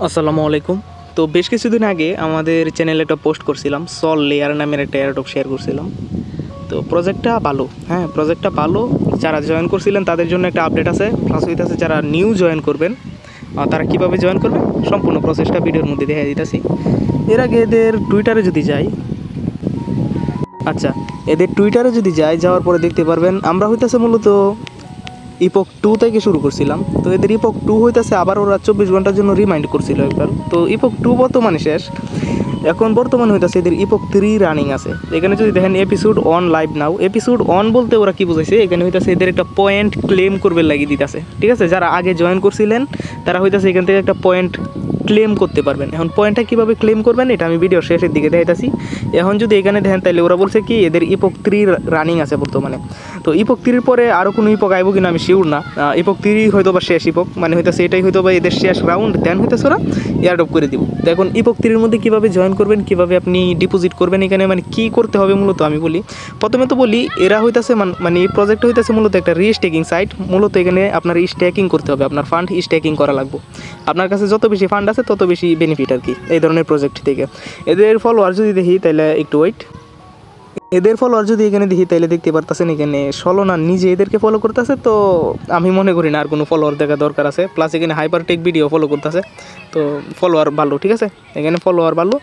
আসসালামু আলাইকুম। তো বেশ কিছুদিন আগে আমাদের চ্যানেলে একটা পোস্ট করছিলাম, সল লেয়ার নামের একটা এয়ারড্রপ শেয়ার করছিলাম। তো প্রজেক্টটা ভালো, হ্যাঁ প্রজেক্টটা ভালো। যারা জয়েন করছিলেন তাদের জন্য একটা আপডেট আছে, প্লাস হইতেছে যারা নিউ জয়েন করবেন তারা কীভাবে জয়েন করবেন সম্পূর্ণ প্রসেসটা ভিডিওর মধ্যে দেখা দিতেছি। এর আগে এদের টুইটারে যদি যাই, আচ্ছা এদের টুইটারে যদি যাওয়ার পরে দেখতে পারবেন আমরা হইতেছে মূলত ইপক 2 থেকে শুরু করছিলাম। তো এদের ইপক 2 হইতেছে আবার ওরা 24 ঘন্টার জন্য রিমাইন্ড করছিল একবার। তো ইপক 2 বর্তমানে শেষ, এখন বর্তমানে হইতেছে এদের ইপক 3 রানিং আছে। এখানে যদি দেখেন episode on live now, episode on বলতে ওরা কি বুঝাইছে, এখানে হইতেছে এদের একটা পয়েন্ট ক্লেম করবে লাগিয়ে দিতেছে। ঠিক আছে, যারা আগে জয়েন করছিলেন তারা হইতেছে এখান থেকে একটা পয়েন্ট ক্লেম করতে পারবেন। এখন পয়েন্টটা কীভাবে ক্লেম করবেন এটা আমি ভিডিওর শেষের দিকে দেখাইতেছি। এখন যদি এখানে দেখেন তাহলে ওরা বলছে কি এদের ইপক 3 রানিং আছে বর্তমানে। তো ইপক 3 পরে আরও কোনো ইপক আইব কিনা আমি শিওর না। ইপক 3 হয়তো বা শেষ ইপক, মানে হইতেছে এটাই হয়তো বা এদের শেষ রাউন্ড, দেন হইতেছে ওরা এয়ারড্রপ করে দিব। তো এখন ইপক 3 মধ্যে কীভাবে জয়েন করবেন, কীভাবে আপনি ডিপোজিট করবেন, এখানে মানে কী করতে হবে মূলত আমি বলি। প্রথমে তো বলি এরা হইতেছে মানে এই প্রজেক্ট হইতেছে মূলত একটা রিস্টেকিং সাইট। মূলত এখানে আপনার স্টেকিং করতে হবে, আপনার ফান্ড স্টেকিং করা লাগবে। আপনার কাছে যত বেশি ফান্ড আছে তত বেশি বেনিফিট আর কি এই ধরনের প্রজেক্ট থেকে। এদের ফলোয়ার যদি দেখি তাহলে একটু ওয়েট, এদের ফলোয়ার যদি এখানে দেখি তাহলে দেখতে পারতেছেন এখানে সলোনা নিজে এদেরকে ফলো করতেছে। তো আমি মনে করি না আর কোনো ফলোয়ার দেখা দরকার আছে। প্লাস এখানে হাইপারটেক ভিডিও ফলো করতেছে, তো ফলোয়ার ভালো। ঠিক আছে, এখানে ফলোয়ার ভালো,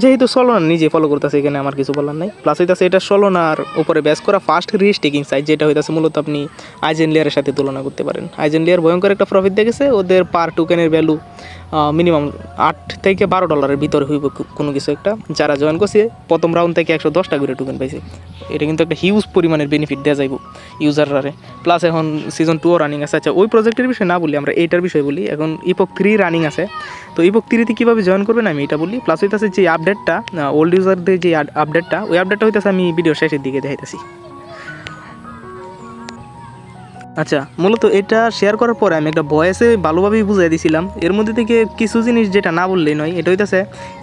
যেহেতু সলোনা নিজে ফলো করতেছে এখানে আমার কিছু বলার নাই। প্লাস হইতেছে এটা সলোনার উপরে বেস করা ফার্স্ট রিস্টেকিং সাইট, যেটা হইতেছে মূলত আপনি আইজেন লেয়ারের সাথে তুলনা করতে পারেন। আইজেন লেয়ার ভয়ঙ্কর একটা প্রফিট দেখেছে, ওদের পার টোকেনের ভ্যালু মিনিমাম $8 থেকে $12 ভিতরে হইব কোনো কিছু একটা। যারা জয়েন করছে প্রথম রাউন্ড থেকে 110টা করে টোকেন পাইছে। এটা কিন্তু একটা হিউজ পরিমাণের বেনিফিট দেওয়া যাইব ইউজাররারে। প্লাস এখন সিজন 2 রানিং আছে। আচ্ছা ওই প্রজেক্টের বিষয়ে না বলি, আমরা এইটার বিষয়ে বলি। এখন ইপক 3 রানিং আছে, তো ইপক 3তে কীভাবে জয়েন করবেন আমি এটা বলি। প্লাস হইতেছে যে আপডেটটা ওল্ড ইউজারদের যে আপডেটটা, ওই আপডেটটা হইতেছে আমি ভিডিও শেষের দিকে দেখাইতেছি। আচ্ছা মূলত এটা শেয়ার করার পরে আমি একটা ভয়েসে ভালোভাবেই বুঝাই দিয়েছিলাম। এর মধ্যে থেকে কিছু জিনিস যেটা না বললেই নয়, এটা হইতেছে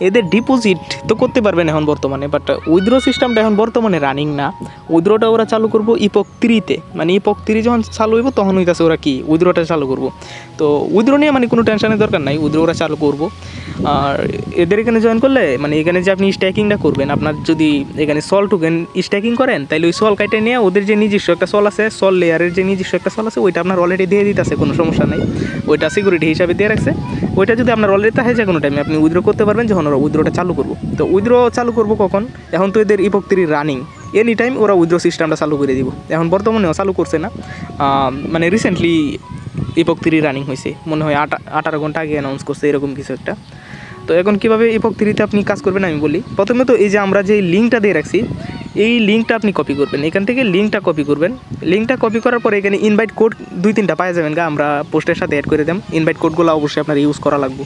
এদের ডিপোজিট তো করতে পারবেন এখন বর্তমানে, বাট উইথড্র সিস্টেমটা এখন বর্তমানে রানিং না। উইথড্রটা ওরা চালু করবো ইপক 3তে, মানে ইপক 3 যখন চালু হইব তখন হইতেছে ওরা কি উইথড্রটা চালু করবো। তো উইথড্র নিয়ে মানে কোনো টেনশনের দরকার নাই, উইথড্র ওরা চালু করবো। আর এদের এখানে জয়েন করলে মানে এখানে যে আপনি স্ট্যাকিংটা করবেন, আপনার যদি এখানে সল টোকেন স্ট্যাকিং করেন তাহলে ওই সল কাইটে নিয়ে ওদের যে নিজস্ব একটা সল আছে, সল লেয়ারের যে নিজস্ব একটা সল আছে, ওইটা আপনার অলরেডি দিয়ে দিতেছে, কোনো সমস্যা নেই। ওইটা সিকিউরিটি হিসাবে দিয়ে রাখছে। ওইটা যদি আপনার অলরেডি থাকে যে কোনো টাইমে আপনি উইথড্র করতে পারবেন যখন ওরা উইথড্রটা চালু করবো। তো উইথড্র চালু করবো কখন, এখন তো এদের ইপক 3 রানিং, এনি টাইম ওরা উইথড্র সিস্টেমটা চালু করে দিব। এখন বর্তমানেও চালু করছে না, মানে রিসেন্টলি ইপক 3 রানিং হয়েছে, মনে হয় 18 ঘন্টা আগে অ্যানাউন্স করছে এরকম কিছু একটা। তো এখন কীভাবে ইপক 3তে আপনি কাজ করবেন আমি বলি। প্রথমে তো এই যে আমরা যে লিঙ্কটা দিয়ে রাখছি, এই লিঙ্কটা আপনি কপি করবেন, এখান থেকে লিঙ্কটা কপি করবেন। লিঙ্কটা কপি করার পরে এখানে ইনভাইট কোড 2-3টা পাওয়া যাবেন গা, আমরা পোস্টের সাথে অ্যাড করে দেন। ইনভাইট কোডগুলো অবশ্যই আপনার ইউজ করা লাগবে।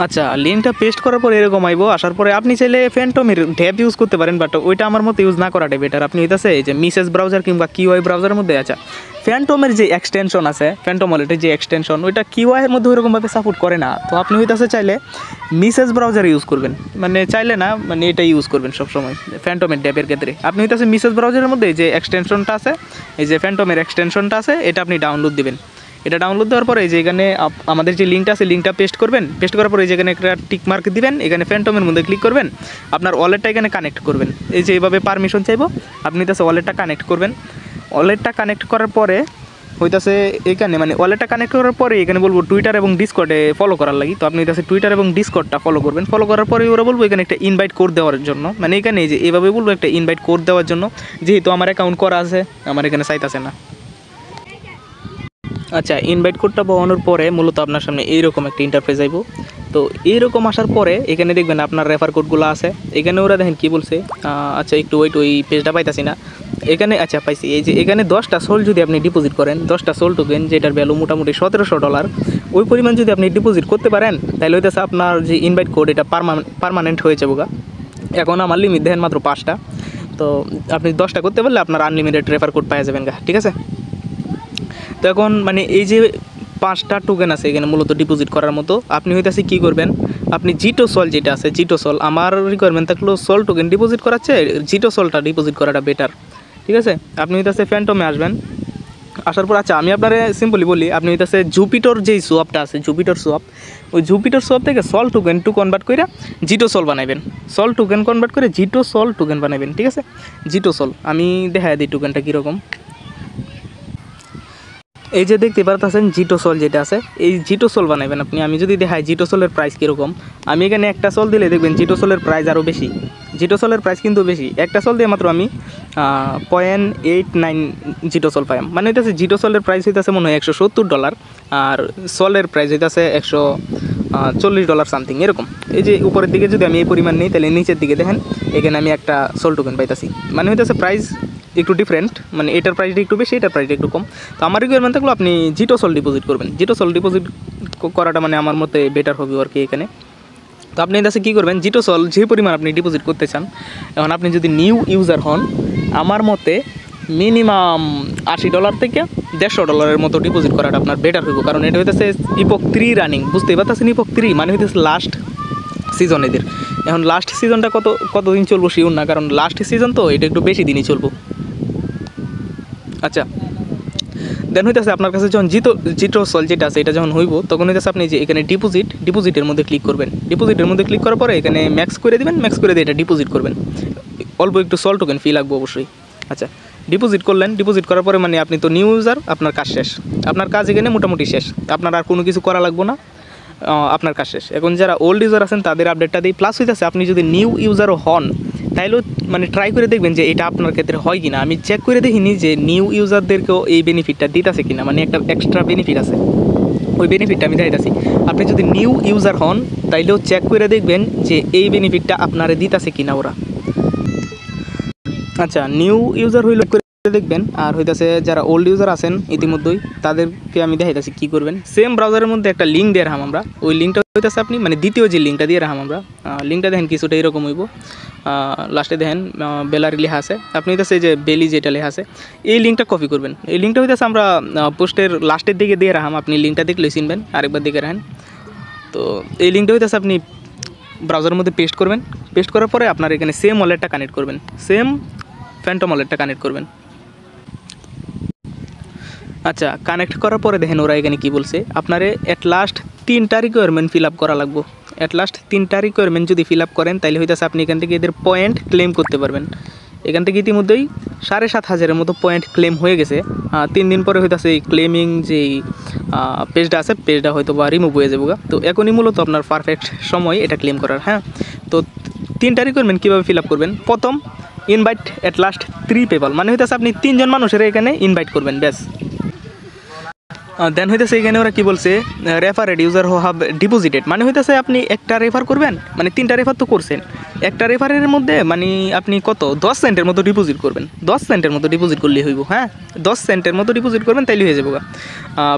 আচ্ছা লিঙ্কটা পেস্ট করার পরে এরকম আইব, আসার পরে আপনি চাইলে ফ্যান্টমের ট্যাব ইউজ করতে পারেন, বাট ওইটা আমার মতো ইউজ না করাটাই বেটার। আপনি হইতেছে এই যে মিসেস ব্রাউজার কিংবা কিউআই ব্রাউজারের মধ্যে, আচ্ছা ফ্যান্টমের যে এক্সটেনশন আছে, ফ্যান্টম ওয়ালেটের যে এক্সটেনশন, ওইটা কিউআইয়ের মধ্যে ওইরকমভাবে সাপোর্ট করে না। তো আপনি হইতেছে চাইলে মিসেস ব্রাউজার ইউজ করবেন, মানে চাইলে না, মানে এটা ইউজ করবেন সবসময় ফ্যান্টমের ট্যাবের ক্ষেত্রে। আপনি হইতেছে মিসেস ব্রাউজারের মধ্যে যে এক্সটেনশনটা আছে, এই যে ফ্যান্টমের এক্সটেনশনটা আছে, এটা আপনি ডাউনলোড দিবেন। এটা ডাউনলোড দেওয়ার পরে এই যে এখানে আমাদের যে লিঙ্কটা আছে, লিঙ্কটা পেস্ট করবেন। পেস্ট করার পরে যেখানে একটা টিক মার্ক দিবেন, এখানে ফ্যান্টমের মধ্যে ক্লিক করবেন, আপনার ওয়ালেটটা এখানে কানেক্ট করবেন। এই যে এইভাবে পারমিশন চাইবো, আপনি তাছে ওয়ালেটটা কানেক্ট করবেন। ওয়ালেটটা কানেক্ট করার পরে হইতাছে এখানে মানে ওয়ালেটটা কানেক্ট করার পরে এখানে বলবো টুইটার এবং ডিসকর্ডে ফলো করার লাগি। তো আপনি হইতাছে টুইটার এবং ডিসকর্ডটা ফলো করবেন। ফলো করার পরে ওরা বলবো এখানে একটা ইনভাইট কোড দেওয়ার জন্য, মানে এখানে এই যে এইভাবে বলবো একটা ইনভাইট কোড দেওয়ার জন্য, যেহেতু আমার অ্যাকাউন্ট করা আছে, আমার এখানে চাইতাছে না। আচ্ছা ইনভাইট কোডটা পাওয়ানোর পরে মূলত আপনার সামনে এইরকম একটা ইন্টারফেস আইব। তো এইরকম আসার পরে এখানে দেখবেন আপনার রেফার কোডগুলো আছে, এখানে ওরা দেখেন কী বলছে। আচ্ছা একটু ওয়েট, ওই পেজটা পাইতাছি না এখানে। আচ্ছা পাইছি, এই যে এখানে 10টা সোল যদি আপনি ডিপোজিট করেন, 10টা সোল টোকেন যেটার ভ্যালু মোটামুটি $1700, ওই পরিমাণ যদি আপনি ডিপোজিট করতে পারেন তাহলে হইতেছে আপনার যে ইনভাইট কোড এটা পারমানেন্ট হয়ে যাবো গা। এখন আমার লিমিট দেখেন মাত্র 5টা, তো আপনি 10টা করতে পারলে আপনার আনলিমিটেড রেফার কোড পাওয়া যাবেন গা। ঠিক আছে, তো এখন মানে এই যে 5টা টোকেন আছে এখানে মূলত ডিপোজিট করার মতো, আপনি হইতেছে কী করবেন, আপনি জিটো সল যেটা আছে, জিটো সল আমার রিকোয়ারমেন্ট থাকলেও সল টোকেন ডিপোজিট করাচ্ছে, জিটো সলটা ডিপোজিট করাটা বেটার। ঠিক আছে, আপনি হইতেছে ফ্যান্টমে আসবেন। আসার পর আচ্ছা আমি আপনারে সিম্পলি বলি, আপনি হইতেছে জুপিটর যেই সোয়াপটা আছে, জুপিটর সোয়াপ, ওই জুপিটর সোয়াপ থেকে সল টোকেন টু কনভার্ট করে জিটো সল বানাবেন, সল টোকেন কনভার্ট করে জিটো সল টোকেন বানাবেন, ঠিক আছে। জিটো সল আমি দেখা দিই টোকেনটা কীরকম। এই যে দেখতে পারতেছেন জিটো সল যেটা আছে, এই জিটো সল বানাবেন আপনি। আমি যদি দেখাই জিটো সলের প্রাইস কীরকম, আমি এখানে একটা সল দিলে দেখবেন জিটো সলের প্রাইস আরও বেশি, জিটো সলের প্রাইস কিন্তু বেশি। একটা সল দিয়ে মাত্র আমি $0.89 জিটো সল পাইম, মানে হইতেছে জিটো সলের প্রাইস হইতেছে মনে হয় $170, আর সলের প্রাইস হইতেছে $140 সামথিং এরকম। এই যে উপরের দিকে যদি আমি এই পরিমাণ নিই, তাহলে নিচের দিকে দেখেন এখানে আমি একটা সল টোকেন পাইতেছি, মানে হইতেছে প্রাইস একটু ডিফারেন্ট, মানে এটার প্রাইসটা একটু বেশি, এটার প্রাইসটা একটু কম। তো আমার রিকোয়ারমেন্ট থাকলো আপনি জিটো সল ডিপোজিট করবেন, জিটো সল ডিপোজিট করাটা মানে আমার মতে বেটার হবে আর কি এখানে। তো আপনি কাছে কী করবেন, জিটো সল যে পরিমাণ আপনি ডিপোজিট করতে চান, এখন আপনি যদি নিউ ইউজার হন, আমার মতে মিনিমাম $80 থেকে $150 মতো ডিপোজিট করাটা আপনার বেটার হইব, কারণ এটা হইতেছে ইপক 3 রানিং, বুঝতেই পারতেছেন। ইপক 3 মানে হইতেছে লাস্ট সিজন এদের। এখন লাস্ট সিজনটা কতদিন চলবো শিওর না, কারণ লাস্ট সিজন তো এটা একটু বেশি দিনই চলবো। আচ্ছা দেন হইতেছে আপনার কাছে যখন জিটো সল যেটা আছে এটা যখন হইব, তখন হইতেছে আপনি যে এখানে ডিপোজিটের মধ্যে ক্লিক করবেন। ডিপোজিটের মধ্যে ক্লিক করার পরে এখানে ম্যাক্স করে দেবেন, ম্যাক্স করে দিয়ে এটা ডিপোজিট করবেন। অল্প একটু সল টোকেন ফি লাগবে অবশ্যই। আচ্ছা ডিপোজিট করলেন, ডিপোজিট করার পরে মানে আপনি তো নিউ ইউজার, আপনার কাজ শেষ, আপনার কাজ এখানে মোটামুটি শেষ, আপনার আর কোনো কিছু করা লাগবে না, আপনার কাজ শেষ। এখন যারা ওল্ড ইউজার আছেন তাদের আপডেটটা দিই, প্লাস হইতেছে আপনি যদি নিউ ইউজারও হন, তাইলেও মানে ট্রাই করে দেখবেন যে এটা আপনার ক্ষেত্রে হয় কিনা। আমি চেক করে দেখিনি যে নিউ ইউজারদেরকেও এই বেনিফিটটা দিতেছে কিনা, মানে একটা এক্সট্রা বেনিফিট আছে, ওই বেনিফিটটা আমি দেখাইতেছি। আপনি যদি নিউ ইউজার হন তাইলেও চেক করে দেখবেন যে এই বেনিফিটটা আপনারে দিতেছে কিনা ওরা। আচ্ছা নিউ ইউজার হইলে দেখবেন, আর হইতেছে যারা ওল্ড ইউজার আছেন ইতিমধ্যেই তাদেরকে আমি দেখাইতেছি কী করবেন। সেম ব্রাউজারের মধ্যে একটা লিঙ্ক দিয়ে রাখাম আমরা, ওই লিঙ্কটা হইতেছে আপনি মানে দ্বিতীয় যে লিঙ্কটা দিয়ে রাখাম আমরা, লিঙ্কটা দেখেন কিছুটা এরকম হইব। লাস্টে দেখেন বেলারি লেখা আছে, আপনি হইতেছে যে বেলি যেটা লেখা আছে এই লিঙ্কটা কপি করবেন। এই লিঙ্কটা হইতেছে আমরা পোস্টের লাস্টের দিকে দিয়ে রাখাম, আপনি লিঙ্কটা দেখলে চিনবেন, আরেকবার দিকে রাখেন। তো এই লিঙ্কটা হইতেছে আপনি ব্রাউজারের মধ্যে পেস্ট করবেন, পেস্ট করার পরে আপনার এখানে সেম ওয়ালেটটা কানেক্ট করবেন, সেম ফ্যান্টম ওয়ালেটটা কানেক্ট করবেন। আচ্ছা কানেক্ট করার পরে দেখেন ওরা এখানে কী বলছে, আপনারে অ্যাট লাস্ট 3টা রিকোয়ারমেন্ট ফিল আপ করা লাগবে। অ্যাট লাস্ট 3টা রিকোয়ারমেন্ট যদি ফিল আপ করেন তাহলে হইতেছে আপনি এখান থেকে এদের পয়েন্ট ক্লেম করতে পারবেন। এখান থেকে ইতিমধ্যেই 7,500-এর মতো পয়েন্ট ক্লেম হয়ে গেছে। 3 দিন পরে হইতেছে এই ক্লেমিং যেই পেজটা আছে, পেজটা হয়তো বা রিমুভ হয়ে যাবো। তো এখনই মূলত আপনার পারফেক্ট সময় এটা ক্লেম করার। হ্যাঁ তো 3টা রিকোয়ারমেন্ট কীভাবে ফিল আপ করবেন, প্রথম ইনভাইট অ্যাট লাস্ট 3 পিপল, মানে হইতেছে আপনি 3 জন মানুষের এখানে ইনভাইট করবেন ব্যাস। দেন হইতেছে এখানে ওরা কী বলছে, রেফারেড ইউজার হো হাব ডিপোজিটেড, মানে হইতেছে আপনি একটা রেফার করবেন, মানে 3টা রেফার তো করছেন, একটা রেফারের মধ্যে মানে আপনি কত 10 সেন্টের মতো ডিপোজিট করবেন, 10 সেন্টের মতো ডিপোজিট করলেই হইব। হ্যাঁ 10 সেন্টের মতো ডিপোজিট করবেন তাইলে হয়ে যাবো।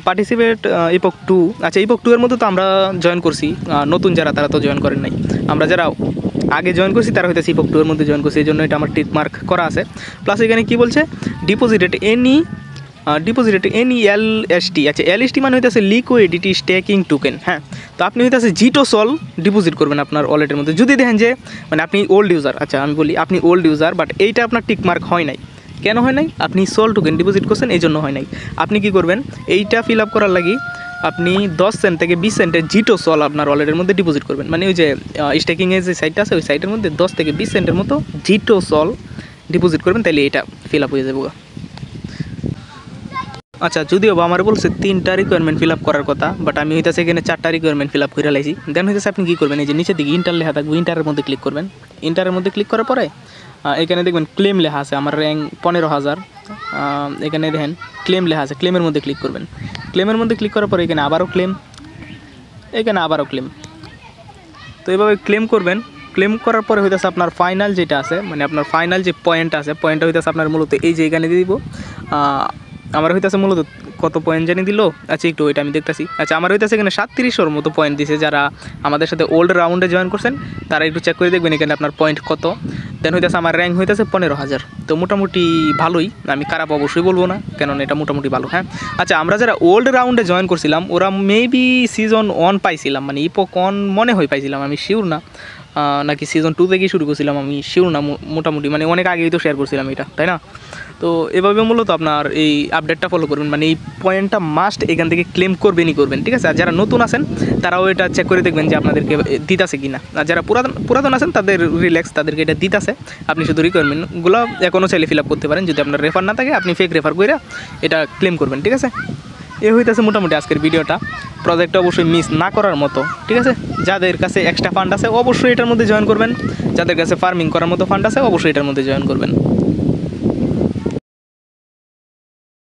পার্টিসিপেট ইপক 2, আচ্ছা ইপক 2 এর মধ্যে তো আমরা জয়েন করছি, নতুন যারা তারা তো জয়েন করেন নাই, আমরা যারা আগে জয়েন করছি তারা হইতেছে ইপক 2 এর মধ্যে জয়েন করছি, এই জন্য এটা আমার টিক মার্ক করা আছে। প্লাস এখানে কী বলছে, ডিপোজিটেড এনি LST, আচ্ছা LST মানে হইতেছে লিকুইডিটি স্টেকিং টোকেন। হ্যাঁ তো আপনি হইতেছে জিটো সল ডিপোজিট করবেন আপনার ওয়ালেটের মধ্যে। যদি দেখেন যে মানে আপনি ওল্ড ইউজার, আচ্ছা আমি বলি আপনি ওল্ড ইউজার বাট এইটা আপনার টিক মার্ক হয় নাই, কেন হয় নাই, আপনি সল টোকেন ডিপোজিট করছেন এই জন্য হয় নাই। আপনি কি করবেন, এইটা ফিল আপ করার লাগি আপনি 10 সেন্ট থেকে 20 সেন্টের জিটো সল আপনার ওয়ালেটের মধ্যে ডিপোজিট করবেন, মানে ওই যে স্টেকিংয়ের যে সাইটটা আছে ওই সাইটের মধ্যে 10 থেকে 20 সেন্টের মতো জিটো সল ডিপোজিট করবেন, তাহলে এটা ফিল আপ হয়ে যাবে। আচ্ছা যদিও বা আমার বলছে 3টা রিকোয়ারমেন্ট ফিল আপ করার কথা, বাট আমি হইতেছে এখানে 4টা রিকোয়ারমেন্ট ফিল আপ করে লাইছি। দেন হইতেছে আপনি কী করবেন, এই যে নিচের দিকে ইন্টার লেখা থাকবে, ইন্টারের মধ্যে ক্লিক করবেন। ইন্টারের মধ্যে ক্লিক করার পরে এখানে দেখবেন ক্লেম লেখা আছে, আমার র্যাঙ্ক 15,000, এখানে দেখেন ক্লেম লেখা আছে, ক্লেমের মধ্যে ক্লিক করবেন। ক্লেমের মধ্যে ক্লিক করার পরে এখানে আবারও ক্লেম, এখানে আবারও ক্লেম, তো এইভাবে ক্লেম করবেন। ক্লেম করার পরে হইতেছে আপনার ফাইনাল যেটা আছে, মানে আপনার ফাইনাল যে পয়েন্ট আছে, পয়েন্টটা হইতেছে আপনার মূলত এই যে এখানে দিয়ে দিব। আমার হইতেছে মূলত কত পয়েন্ট জানি দিল, আচ্ছা একটু ওইটা আমি দেখতেছি। আচ্ছা আমার হইতেছে এখানে 3700-এর মতো পয়েন্ট দিছে, যারা আমাদের সাথে ওল্ড রাউন্ডে জয়েন করছেন তারা একটু চেক করে দেখবেন এখানে আপনার পয়েন্ট কত। দেন হইতেছে আমার র্যাঙ্ক হইতেছে 15,000, তো মোটামুটি ভালোই, আমি খারাপ অবশ্যই বলবো না, কেননা এটা মোটামুটি ভালো। হ্যাঁ আচ্ছা আমরা যারা ওল্ড রাউন্ডে জয়েন করছিলাম ওরা মেবি সিজন 1 পাইছিলাম, মানে ইপক 1 মনে হয় পাইছিলাম, আমি শিওর না, নাকি সিজন 2 থেকেই শুরু করছিলাম আমি শিওর না, মোটামুটি মানে অনেক আগেই তো শেয়ার করছিলাম এটা, তাই না? তো এভাবে মূলত আপনার এই আপডেটটা ফলো করবেন, মানে এই পয়েন্টটা মাস্ট এখান থেকে ক্লেম করবেনই করবেন, ঠিক আছে? আর যারা নতুন আছেন তারাও এটা চেক করে দেখবেন যে আপনাদেরকে দিতাছে কি না। আর যারা পুরাতন আছেন তাদের রিল্যাক্স, তাদেরকে এটা দিতাছে, আপনি শুধু রিকোয়ারমেন্টগুলো এখনও চাইলে ফিল আপ করতে পারেন। যদি আপনার রেফার না থাকে আপনি ফেক রেফার করে এটা ক্লেম করবেন, ঠিক আছে? এ হইতেছে মোটামুটি আজকের ভিডিওটা। প্রজেক্টটা অবশ্যই মিস না করার মতো, ঠিক আছে? যাদের কাছে এক্সট্রা ফান্ড আছে অবশ্যই এটার মধ্যে জয়েন করবেন, যাদের কাছে ফার্মিং করার মতো ফান্ড আছে অবশ্যই এটার মধ্যে জয়েন করবেন।